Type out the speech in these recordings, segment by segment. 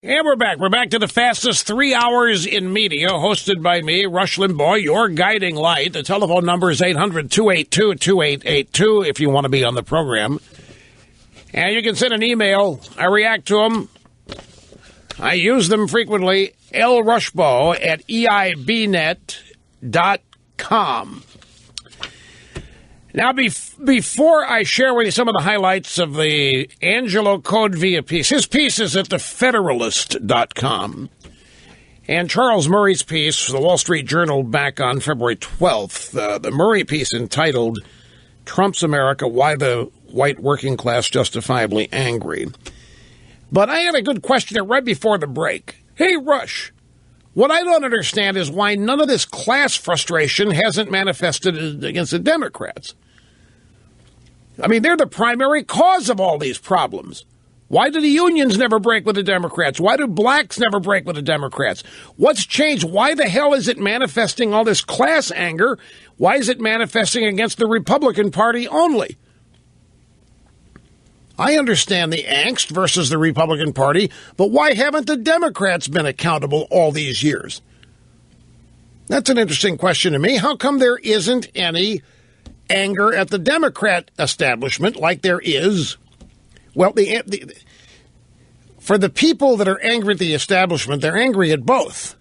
And we're back. We're back to the fastest 3 hours in media, hosted by me, Rush Limbaugh, your guiding light. The telephone number is 800-282-2882 if you want to be on the program. And you can send an email. I react to them. I use them frequently. lrushbaugh@eibnet.com. Now, before I share with you some of the highlights of the Angelo Codevilla piece, his piece is at thefederalist.com. And Charles Murray's piece, the Wall Street Journal, back on February 12th, the Murray piece entitled, Trump's America, Why the White Working Class Justifiably Angry. But I had a good question right before the break. Hey, Rush, what I don't understand is why none of this class frustration hasn't manifested against the Democrats. I mean, they're the primary cause of all these problems. Why do the unions never break with the Democrats? Why do blacks never break with the Democrats? What's changed? Why the hell is it manifesting all this class anger? Why is it manifesting against the Republican Party only? I understand the angst versus the Republican Party, but why haven't the Democrats been accountable all these years? That's an interesting question to me. How come there isn't any anger at the Democrat establishment like there is? Well, for the people that are angry at the establishment, they're angry at both.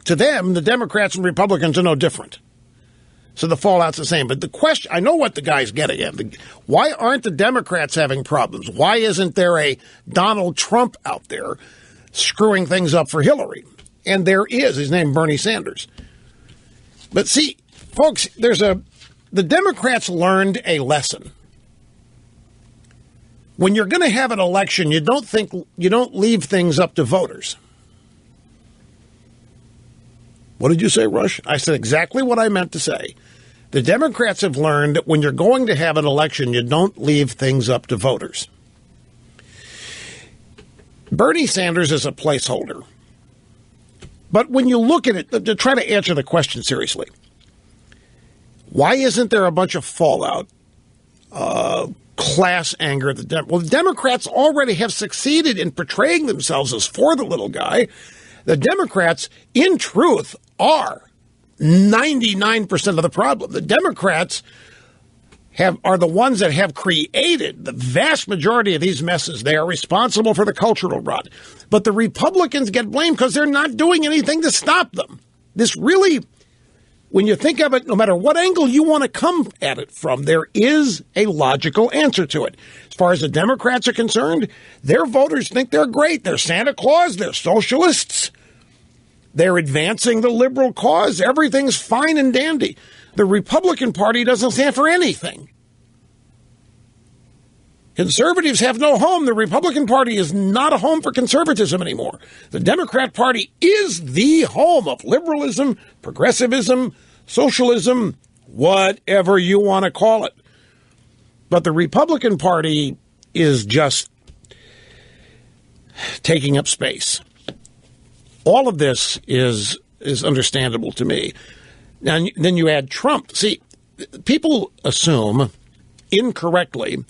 To them, the Democrats and Republicans are no different. So the fallout's the same. But the question, I know what the guy's getting at. Why aren't the Democrats having problems? Why isn't there a Donald Trump out there screwing things up for Hillary? And there is. His name Bernie Sanders. But see, folks, the Democrats learned a lesson. When you're going to have an election, you don't leave things up to voters. What did you say, Rush? I said exactly what I meant to say. The Democrats have learned that when you're going to have an election, you don't leave things up to voters. Bernie Sanders is a placeholder. But when you look at it, to try to answer the question seriously, why isn't there a bunch of fallout, class anger at the Democrats? Well, the Democrats already have succeeded in portraying themselves as for the little guy. The Democrats, in truth, are 99% of the problem. The Democrats are the ones that have created the vast majority of these messes. They are responsible for the cultural rot. But the Republicans get blamed because they're not doing anything to stop them. This really, when you think of it, no matter what angle you want to come at it from, there is a logical answer to it. As far as the Democrats are concerned, their voters think they're great. They're Santa Claus. They're socialists. They're advancing the liberal cause. Everything's fine and dandy. The Republican Party doesn't stand for anything. Conservatives have no home. The Republican Party is not a home for conservatism anymore. The Democrat Party is the home of liberalism, progressivism, socialism, whatever you want to call it. But the Republican Party is just taking up space. All of this is understandable to me. Now, then you add Trump. See, people assume incorrectly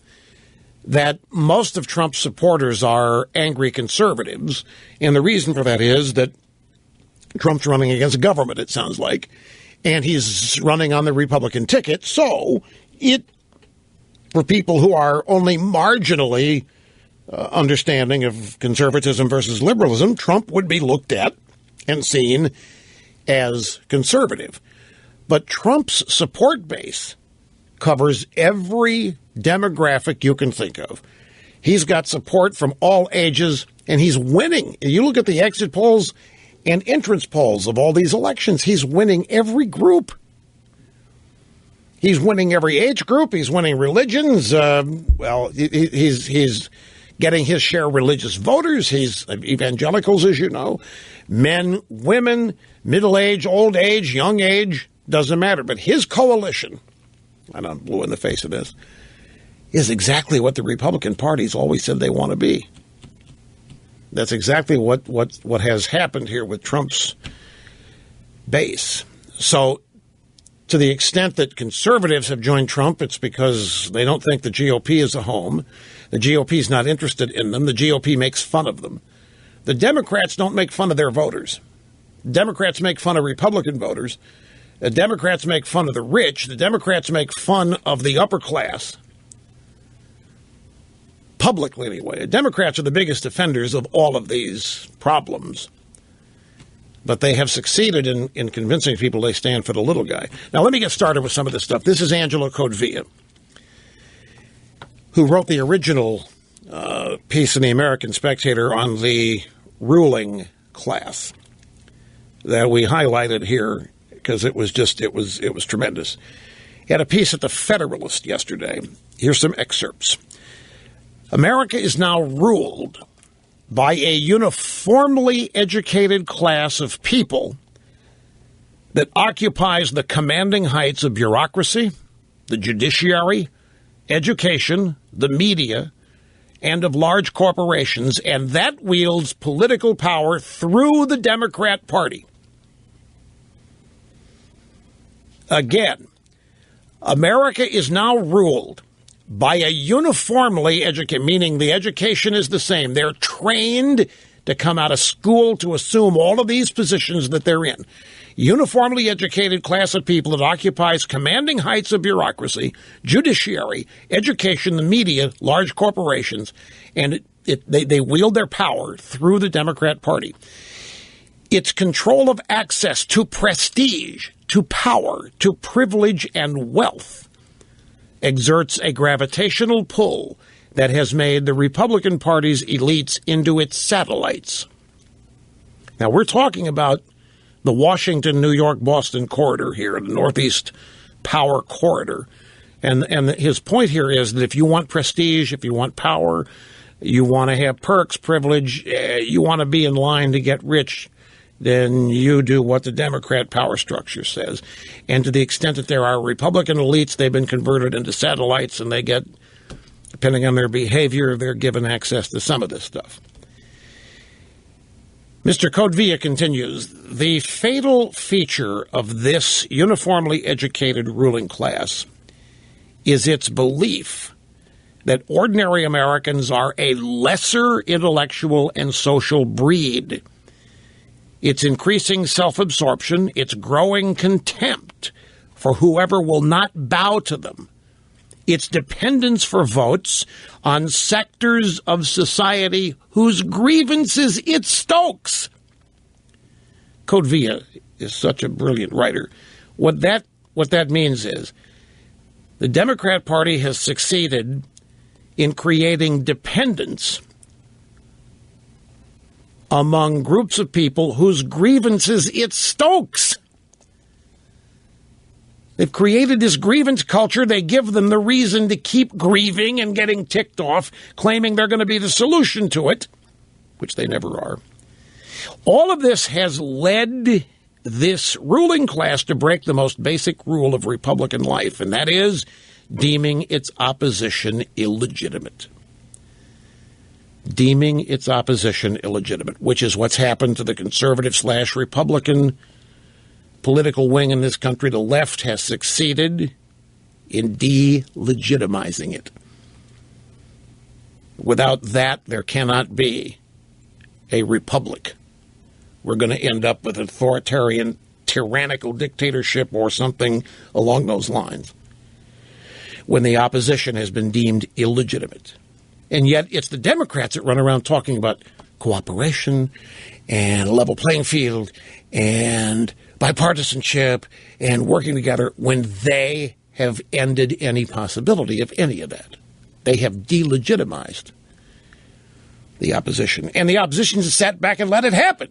that most of Trump's supporters are angry conservatives. And the reason for that is that Trump's running against government, it sounds like, and he's running on the Republican ticket. So for people who are only marginally understanding of conservatism versus liberalism, Trump would be looked at and seen as conservative. But Trump's support base covers every demographic you can think of. He's got support from all ages, and he's winning. You look at the exit polls and entrance polls of all these elections, he's winning every group. He's winning every age group. He's winning religions. He's getting his share of religious voters. He's evangelicals, as you know, men, women, middle age, old age, young age, doesn't matter. But his coalition, and I'm blue in the face of this, is exactly what the Republican Party's always said they want to be. That's exactly what has happened here with Trump's base. So to the extent that conservatives have joined Trump, it's because they don't think the GOP is a home. The GOP is not interested in them. The GOP makes fun of them. The Democrats don't make fun of their voters. Democrats make fun of Republican voters. The Democrats make fun of the rich. The Democrats make fun of the upper class. Publicly, anyway. Democrats are the biggest offenders of all of these problems. But they have succeeded in convincing people they stand for the little guy. Now, let me get started with some of this stuff. This is Angela Codevilla, who wrote the original piece in the American Spectator on the ruling class that we highlighted here because it was tremendous. He had a piece at the Federalist yesterday. Here's some excerpts. America is now ruled by a uniformly educated class of people that occupies the commanding heights of bureaucracy, the judiciary, education, the media, and of large corporations, and that wields political power through the Democrat Party. Again, America is now ruled by a uniformly educated, meaning the education is the same. They're trained to come out of school to assume all of these positions that they're in. Uniformly educated class of people that occupies commanding heights of bureaucracy, judiciary, education, the media, large corporations, and they wield their power through the Democrat Party. Its control of access to prestige, to power, to privilege and wealth exerts a gravitational pull that has made the Republican Party's elites into its satellites. Now, we're talking about the Washington, New York, Boston corridor here, the Northeast Power Corridor. And his point here is that if you want prestige, if you want power, you want to have perks, privilege, you want to be in line to get rich, then you do what the Democrat power structure says. And to the extent that there are Republican elites, they've been converted into satellites, and they get, depending on their behavior, they're given access to some of this stuff. Mr. Codevilla continues, the fatal feature of this uniformly educated ruling class is its belief that ordinary Americans are a lesser intellectual and social breed. Its increasing self-absorption, its growing contempt for whoever will not bow to them, its dependence for votes on sectors of society whose grievances it stokes. Codevilla is such a brilliant writer. What that means is the Democrat Party has succeeded in creating dependence among groups of people whose grievances it stokes. They've created this grievance culture. They give them the reason to keep grieving and getting ticked off, claiming they're going to be the solution to it, which they never are. All of this has led this ruling class to break the most basic rule of Republican life, and that is deeming its opposition illegitimate. Deeming its opposition illegitimate, which is what's happened to the conservative/Republican political wing in this country. The left has succeeded in delegitimizing it. Without that, there cannot be a republic. We're going to end up with an authoritarian, tyrannical dictatorship or something along those lines when the opposition has been deemed illegitimate. And yet it's the Democrats that run around talking about cooperation and a level playing field and bipartisanship and working together when they have ended any possibility of any of that. They have delegitimized the opposition. And the opposition has sat back and let it happen.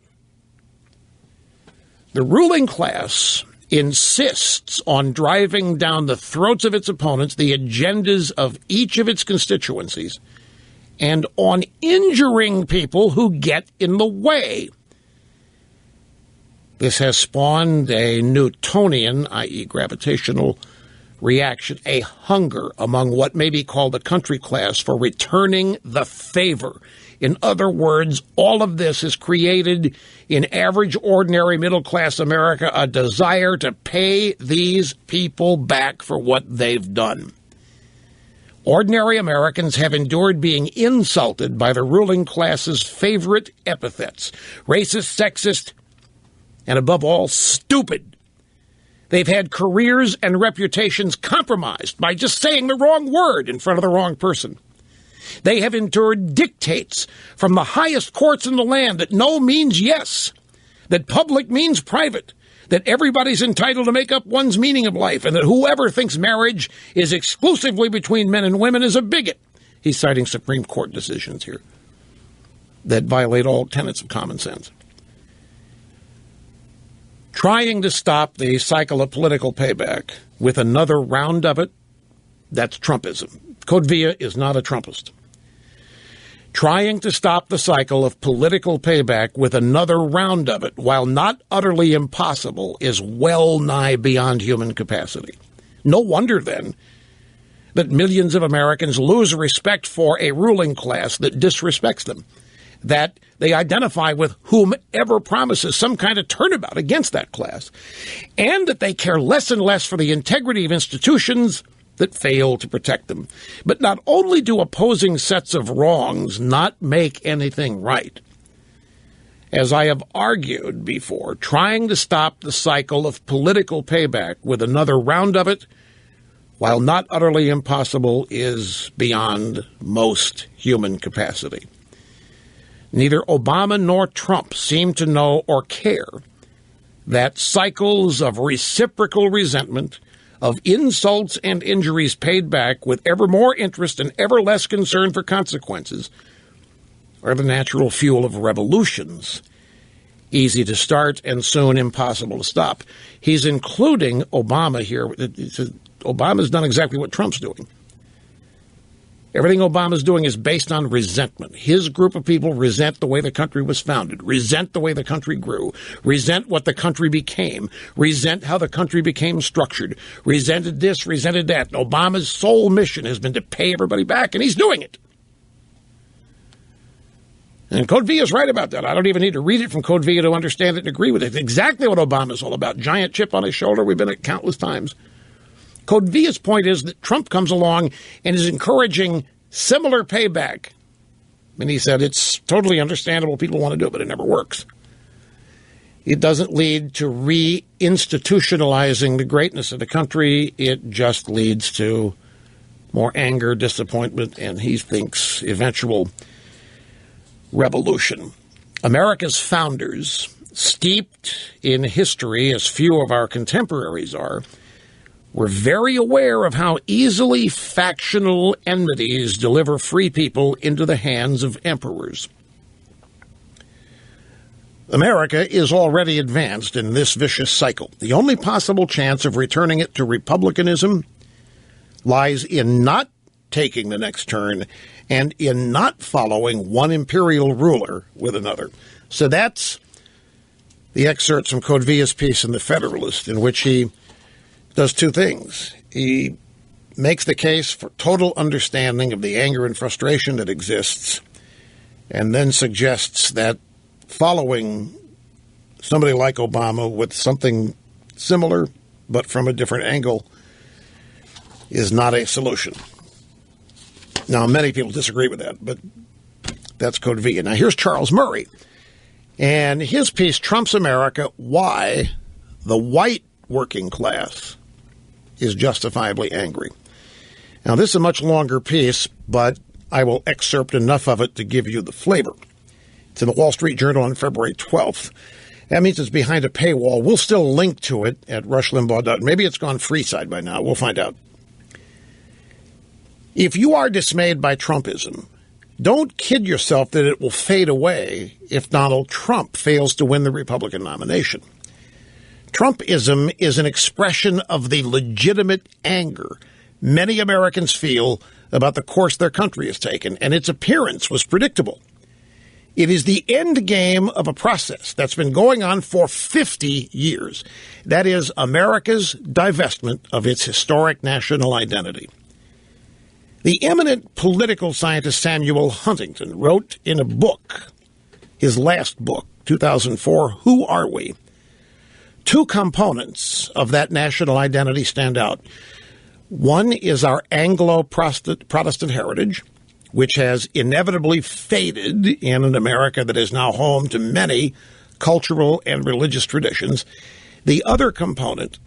The ruling class insists on driving down the throats of its opponents the agendas of each of its constituencies and on injuring people who get in the way. This has spawned a Newtonian, i.e. gravitational reaction, a hunger among what may be called the country class for returning the favor. In other words, all of this has created in average, ordinary, middle-class America a desire to pay these people back for what they've done. Ordinary Americans have endured being insulted by the ruling class's favorite epithets: racist, sexist, and above all, stupid. They've had careers and reputations compromised by just saying the wrong word in front of the wrong person. They have endured dictates from the highest courts in the land that no means yes, that public means private, that everybody's entitled to make up one's meaning of life, and that whoever thinks marriage is exclusively between men and women is a bigot. He's citing Supreme Court decisions here that violate all tenets of common sense. Trying to stop the cycle of political payback with another round of it, that's Trumpism. Code Villa is not a Trumpist. Trying to stop the cycle of political payback with another round of it, while not utterly impossible, is well nigh beyond human capacity. No wonder, then, that millions of Americans lose respect for a ruling class that disrespects them, that they identify with whomever promises some kind of turnabout against that class, and that they care less and less for the integrity of institutions that fail to protect them. But not only do opposing sets of wrongs not make anything right, as I have argued before, trying to stop the cycle of political payback with another round of it, while not utterly impossible, is beyond most human capacity. Neither Obama nor Trump seem to know or care that cycles of reciprocal resentment, of insults and injuries paid back with ever more interest and ever less concern for consequences, are the natural fuel of revolutions, easy to start and soon impossible to stop. He's including Obama here. Obama's done exactly what Trump's doing. Everything Obama's doing is based on resentment. His group of people resent the way the country was founded, resent the way the country grew, resent what the country became, resent how the country became structured, resented this, resented that. And Obama's sole mission has been to pay everybody back, and he's doing it. And Code Villa is right about that. I don't even need to read it from Code Villa to understand it and agree with it. It's exactly what Obama's all about. Giant chip on his shoulder. We've been at countless times. Code Villa's point is that Trump comes along and is encouraging similar payback. And he said it's totally understandable people want to do it, but it never works. It doesn't lead to reinstitutionalizing the greatness of the country. It just leads to more anger, disappointment, and he thinks eventual revolution. America's founders, steeped in history as few of our contemporaries are, were very aware of how easily factional enmities deliver free people into the hands of emperors. America is already advanced in this vicious cycle. The only possible chance of returning it to republicanism lies in not taking the next turn and in not following one imperial ruler with another. So that's the excerpts from Code Villa's piece in The Federalist, in which he does two things. He makes the case for total understanding of the anger and frustration that exists, and then suggests that following somebody like Obama with something similar but from a different angle is not a solution. Now, many people disagree with that, but that's Code Villa. Now, here's Charles Murray, and his piece, Trump's America, Why the White Working Class is Justifiably Angry. Now, this is a much longer piece, but I will excerpt enough of it to give you the flavor. It's in the Wall Street Journal on February 12th. That means it's behind a paywall. We'll still link to it at rushlimbaugh.com. Maybe it's gone free side by now. We'll find out. If you are dismayed by Trumpism, don't kid yourself that it will fade away if Donald Trump fails to win the Republican nomination. Trumpism is an expression of the legitimate anger many Americans feel about the course their country has taken, and its appearance was predictable. It is the end game of a process that's been going on for 50 years. That is America's divestment of its historic national identity. The eminent political scientist Samuel Huntington wrote in a book, his last book, 2004, Who Are We? Two components of that national identity stand out. One is our Anglo-Protestant heritage, which has inevitably faded in an America that is now home to many cultural and religious traditions. The other component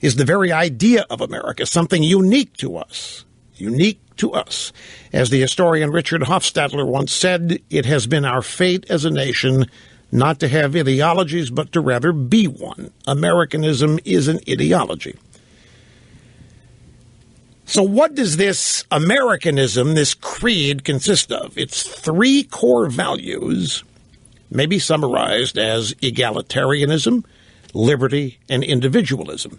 is the very idea of America, something unique to us. Unique to us. As the historian Richard Hofstadter once said, it has been our fate as a nation not to have ideologies, but to rather be one. Americanism is an ideology. So what does this Americanism, this creed, consist of? Its three core values may be summarized as egalitarianism, liberty, and individualism.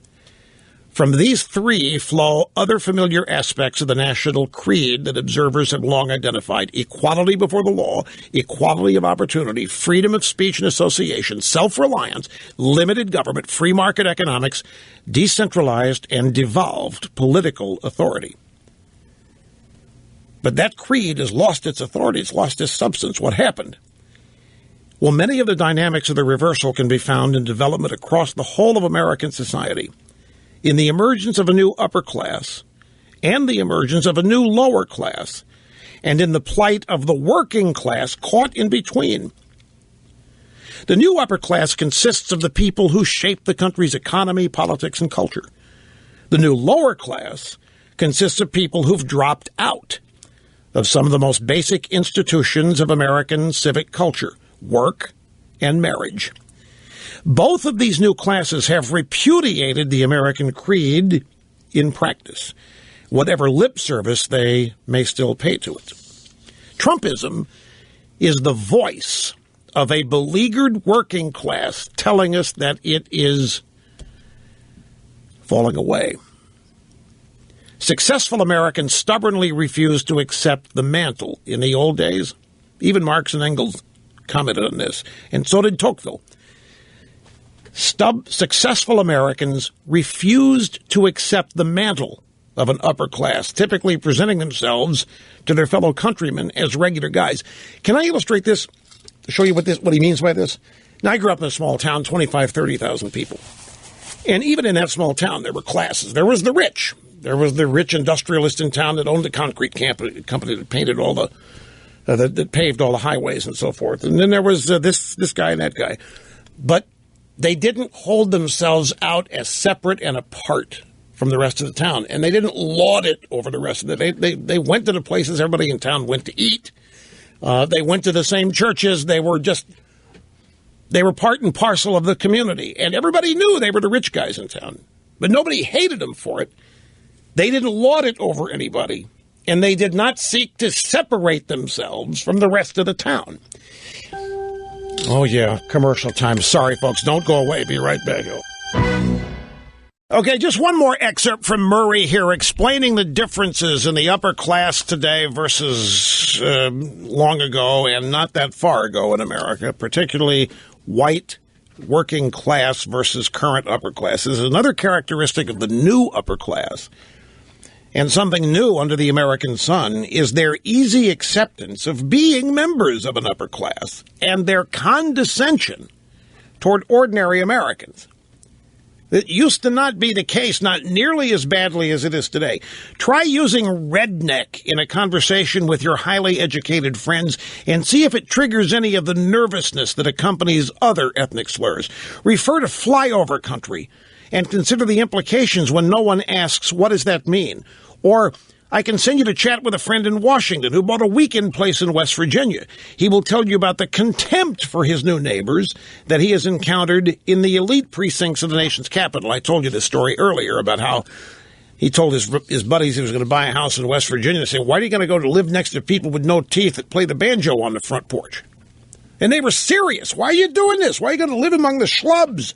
From these three flow other familiar aspects of the national creed that observers have long identified: equality before the law, equality of opportunity, freedom of speech and association, self-reliance, limited government, free market economics, decentralized and devolved political authority. But that creed has lost its authority, it's lost its substance. What happened? Well, many of the dynamics of the reversal can be found in development across the whole of American society, in the emergence of a new upper class and the emergence of a new lower class, and in the plight of the working class caught in between. The new upper class consists of the people who shape the country's economy, politics, and culture. The new lower class consists of people who've dropped out of some of the most basic institutions of American civic culture: work and marriage. Both of these new classes have repudiated the American creed in practice, whatever lip service they may still pay to it. Trumpism is the voice of a beleaguered working class telling us that it is falling away. Successful Americans stubbornly refuse to accept the mantle. In the old days, even Marx and Engels commented on this, and so did Tocqueville. Successful Americans refused to accept the mantle of an upper class, typically presenting themselves to their fellow countrymen as regular guys. Can I illustrate this to show you what he means by this? Now, I grew up in a small town, 25, 30,000 people. And even in that small town, there were classes. There was the rich. There was the rich industrialist in town that owned the concrete company that painted all that paved all the highways and so forth. And then there was this guy and that guy. But they didn't hold themselves out as separate and apart from the rest of the town, and they didn't laud it over the rest of it. They went to the places everybody in town went to eat. They went to the same churches. They were part and parcel of the community, and everybody knew they were the rich guys in town, but nobody hated them for it. They didn't laud it over anybody, and they did not seek to separate themselves from the rest of the town. Oh, yeah, commercial time. Sorry, folks. Don't go away. Be right back. Okay, just one more excerpt from Murray here explaining the differences in the upper class today versus long ago and not that far ago in America, particularly white working class versus current upper class. This is another characteristic of the new upper class. And something new under the American sun is their easy acceptance of being members of an upper class and their condescension toward ordinary Americans. It used to not be the case, not nearly as badly as it is today. Try using redneck in a conversation with your highly educated friends and see if it triggers any of the nervousness that accompanies other ethnic slurs. Refer to flyover country and consider the implications when no one asks, what does that mean? Or, I can send you to chat with a friend in Washington who bought a weekend place in West Virginia. He will tell you about the contempt for his new neighbors that he has encountered in the elite precincts of the nation's capital. I told you this story earlier about how he told his buddies he was going to buy a house in West Virginia. They said, why are you going to go to live next to people with no teeth that play the banjo on the front porch? And they were serious. Why are you doing this? Why are you going to live among the schlubs?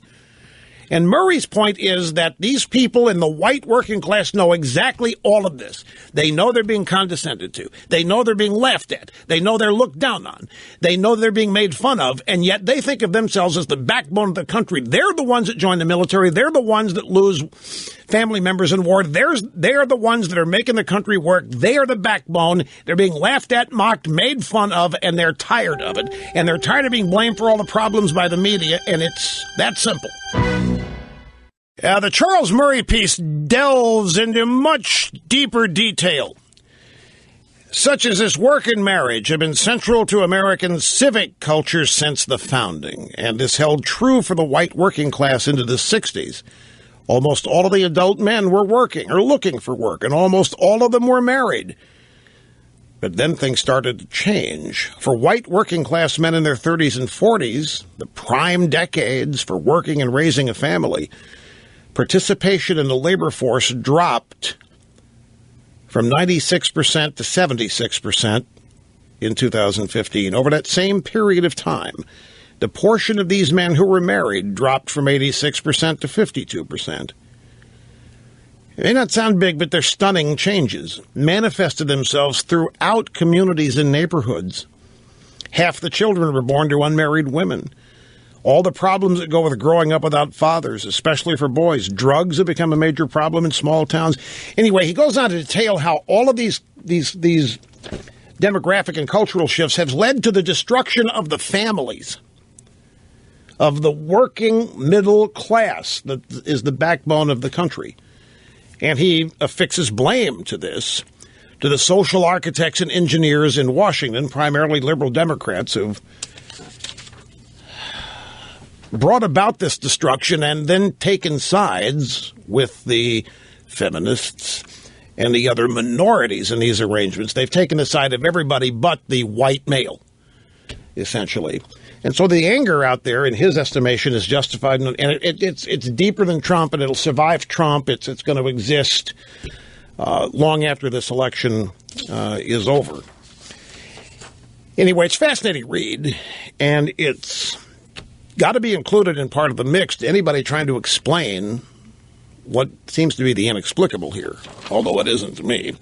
And Murray's point is that these people in the white working class know exactly all of this. They know they're being condescended to. They know they're being laughed at. They know they're looked down on. They know they're being made fun of, and yet they think of themselves as the backbone of the country. They're the ones that join the military. They're the ones that lose family members in war. They're the ones that are making the country work. They are the backbone. They're being laughed at, mocked, made fun of, and they're tired of it. And they're tired of being blamed for all the problems by the media, and it's that simple. The Charles Murray piece delves into much deeper detail, such as this work and marriage have been central to American civic culture since the founding, and this held true for the white working class into the 60s. Almost all of the adult men were working or looking for work, and almost all of them were married. But then things started to change. For white working class men in their 30s and 40s, the prime decades for working and raising a family, participation in the labor force dropped from 96% to 76% in 2015. Over that same period of time, the portion of these men who were married dropped from 86% to 52%. They may not sound big, but they're stunning changes, manifested themselves throughout communities and neighborhoods. Half the children were born to unmarried women. All the problems that go with growing up without fathers, especially for boys. Drugs have become a major problem in small towns. Anyway, he goes on to detail how all of these demographic and cultural shifts have led to the destruction of the families, of the working middle class that is the backbone of the country. And he affixes blame to this, to the social architects and engineers in Washington, primarily liberal Democrats, who've brought about this destruction and then taken sides with the feminists and the other minorities in these arrangements. They've taken the side of everybody but the white male, essentially. And so the anger out there, in his estimation, is justified, and it's deeper than Trump, and it'll survive Trump. It's going to exist long after this election is over. Anyway, it's a fascinating read, and it's got to be included in part of the mix to anybody trying to explain what seems to be the inexplicable here, although it isn't to me.